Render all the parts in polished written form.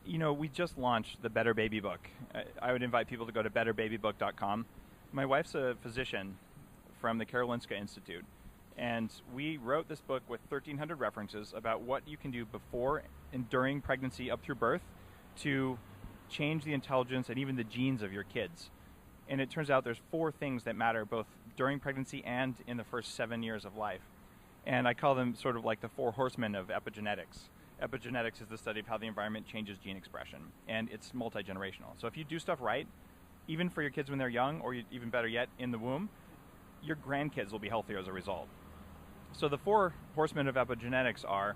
We just launched the Better Baby Book. I would invite people to go to betterbabybook.com. My wife's a physician from the Karolinska Institute, and we wrote this book with 1,300 references about what you can do before and during pregnancy up through birth to change the intelligence and even the genes of your kids. And it turns out there's 4 things that matter both during pregnancy and in the first 7 years of life. And I call them sort of like the 4 horsemen of epigenetics. Epigenetics is the study of how the environment changes gene expression, and it's multi-generational. So if you do stuff right, even for your kids when they're young, or even better yet, in the womb, your grandkids will be healthier as a result. So the 4 horsemen of epigenetics are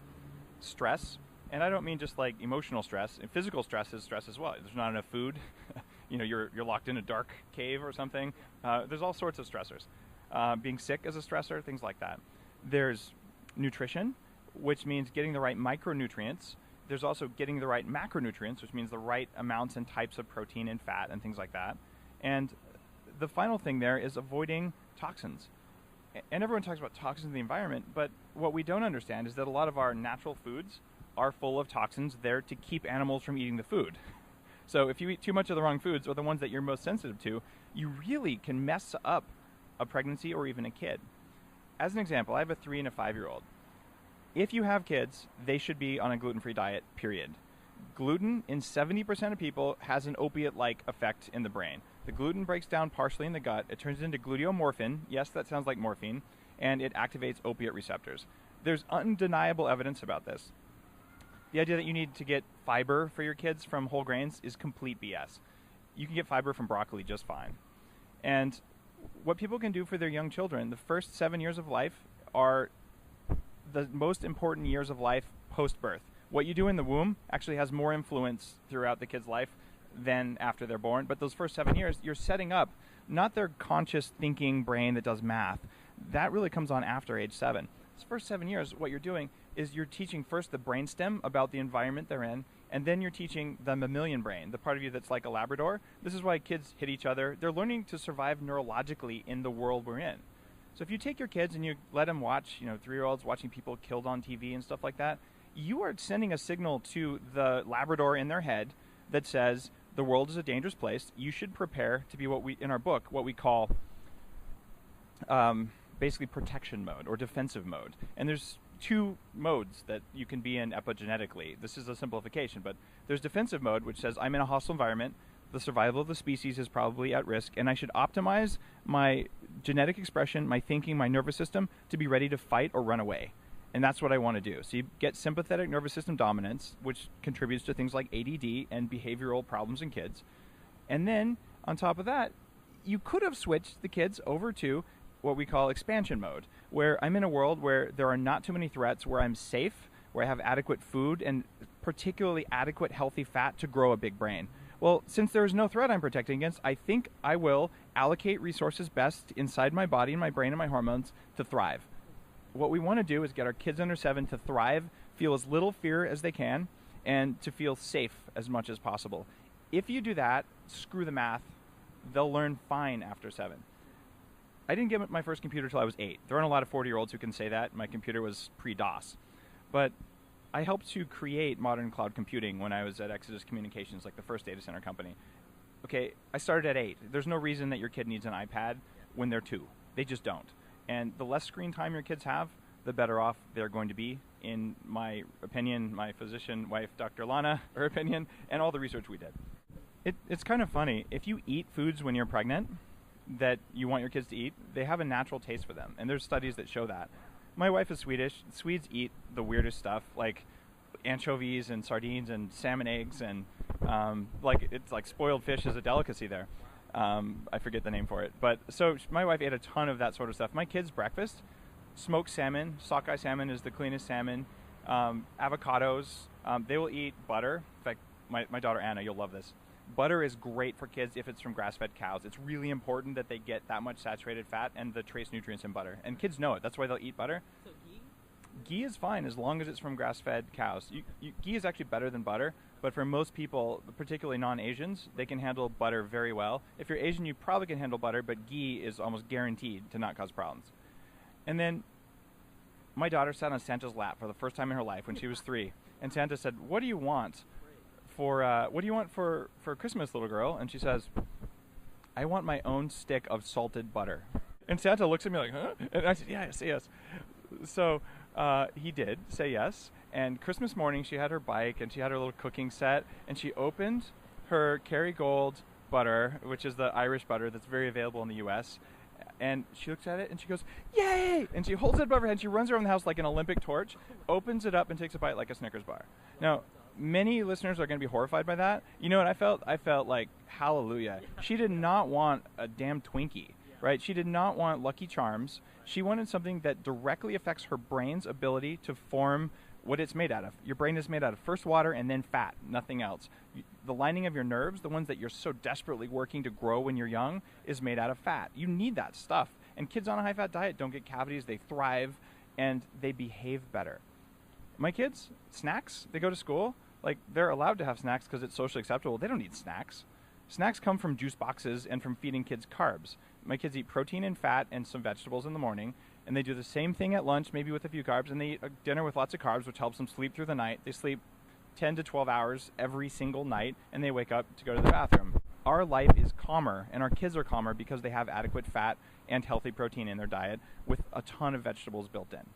stress, and I don't mean just like emotional stress. Physical stress is stress as well. There's not enough food. You're locked in a dark cave or something. There's all sorts of stressors. Being sick is a stressor, things like that. There's nutrition, which means getting the right micronutrients. There's also getting the right macronutrients, which means the right amounts and types of protein and fat and things like that. And the final thing there is avoiding toxins. And everyone talks about toxins in the environment, but what we don't understand is that a lot of our natural foods are full of toxins there to keep animals from eating the food. So if you eat too much of the wrong foods, or the ones that you're most sensitive to, you really can mess up a pregnancy or even a kid. As an example, I have a 3 and a 5-year-old. If you have kids, they should be on a gluten-free diet, period. Gluten, in 70% of people, has an opiate-like effect in the brain. The gluten breaks down partially in the gut. It turns into gluteomorphine. Yes, that sounds like morphine. And it activates opiate receptors. There's undeniable evidence about this. The idea that you need to get fiber for your kids from whole grains is complete BS. You can get fiber from broccoli just fine. And what people can do for their young children, the first 7 years of life are the most important years of life post-birth. What you do in the womb actually has more influence throughout the kid's life than after they're born. But those first 7 years, you're setting up not their conscious thinking brain that does math. That really comes on after age 7. Those first 7 years, what you're doing is you're teaching first the brainstem about the environment they're in, and then you're teaching the mammalian brain, the part of you that's like a Labrador. This is why kids hit each other. They're learning to survive neurologically in the world we're in. So if you take your kids and you let them watch, 3-year-olds watching people killed on TV and stuff like that, you are sending a signal to the Labrador in their head that says the world is a dangerous place. You should prepare to be what we, in our book, what we call basically protection mode or defensive mode. And there's 2 modes that you can be in epigenetically. This is a simplification, but there's defensive mode, which says I'm in a hostile environment. The survival of the species is probably at risk, and I should optimize my genetic expression, my thinking, my nervous system to be ready to fight or run away. And that's what I want to do. So you get sympathetic nervous system dominance, which contributes to things like ADD and behavioral problems in kids. And then, on top of that, you could have switched the kids over to what we call expansion mode, where I'm in a world where there are not too many threats, where I'm safe, where I have adequate food, and particularly adequate healthy fat to grow a big brain. Well, since there is no threat I'm protecting against, I think I will allocate resources best inside my body and my brain and my hormones to thrive. What we want to do is get our kids under 7 to thrive, feel as little fear as they can, and to feel safe as much as possible. If you do that, screw the math. They'll learn fine after 7. I didn't get my first computer until I was 8. There aren't a lot of 40-year-olds who can say that. My computer was pre-DOS. But I helped to create modern cloud computing when I was at Exodus Communications, like the first data center company. Okay, I started at 8. There's no reason that your kid needs an iPad when they're 2. They just don't. And the less screen time your kids have, the better off they're going to be, in my opinion, my physician wife, Dr. Lana, her opinion, and all the research we did. It's kind of funny. If you eat foods when you're pregnant that you want your kids to eat, they have a natural taste for them. And there's studies that show that. My wife is Swedish. Swedes eat the weirdest stuff, like anchovies and sardines and salmon eggs, and it's like spoiled fish is a delicacy there. I forget the name for it. But so my wife ate a ton of that sort of stuff. My kids' breakfast, smoked salmon. Sockeye salmon is the cleanest salmon. Avocados. They will eat butter. In fact, my daughter Anna, you'll love this. Butter is great for kids if it's from grass-fed cows. It's really important that they get that much saturated fat and the trace nutrients in butter. And kids know it. That's why they'll eat butter. So ghee? Ghee is fine as long as it's from grass-fed cows. Ghee is actually better than butter, but for most people, particularly non-Asians, they can handle butter very well. If you're Asian, you probably can handle butter, but ghee is almost guaranteed to not cause problems. And then my daughter sat on Santa's lap for the first time in her life when she was 3. And Santa said, "What do you want what do you want for Christmas, little girl? And she says, I want my own stick of salted butter. And Santa looks at me like, huh? And I said, yes. So he did say yes. And Christmas morning, she had her bike and she had her little cooking set, and she opened her Kerrygold butter, which is the Irish butter that's very available in the U.S., and she looks at it and she goes, yay! And she holds it above her head. She runs around the house like an Olympic torch, opens it up and takes a bite like a Snickers bar. Now, many listeners are going to be horrified by that. You know what I felt? I felt like, hallelujah. She did not want a damn Twinkie, right? She did not want Lucky Charms. She wanted something that directly affects her brain's ability to form what it's made out of. Your brain is made out of first water and then fat, nothing else. The lining of your nerves, the ones that you're so desperately working to grow when you're young, is made out of fat. You need that stuff. And kids on a high-fat diet don't get cavities, they thrive, and they behave better. My kids, snacks, they go to school, like they're allowed to have snacks because it's socially acceptable. They don't need snacks. Snacks come from juice boxes and from feeding kids carbs. My kids eat protein and fat and some vegetables in the morning, and they do the same thing at lunch, maybe with a few carbs, and they eat a dinner with lots of carbs, which helps them sleep through the night. They sleep 10 to 12 hours every single night, and they wake up to go to the bathroom. Our life is calmer, and our kids are calmer because they have adequate fat and healthy protein in their diet with a ton of vegetables built in.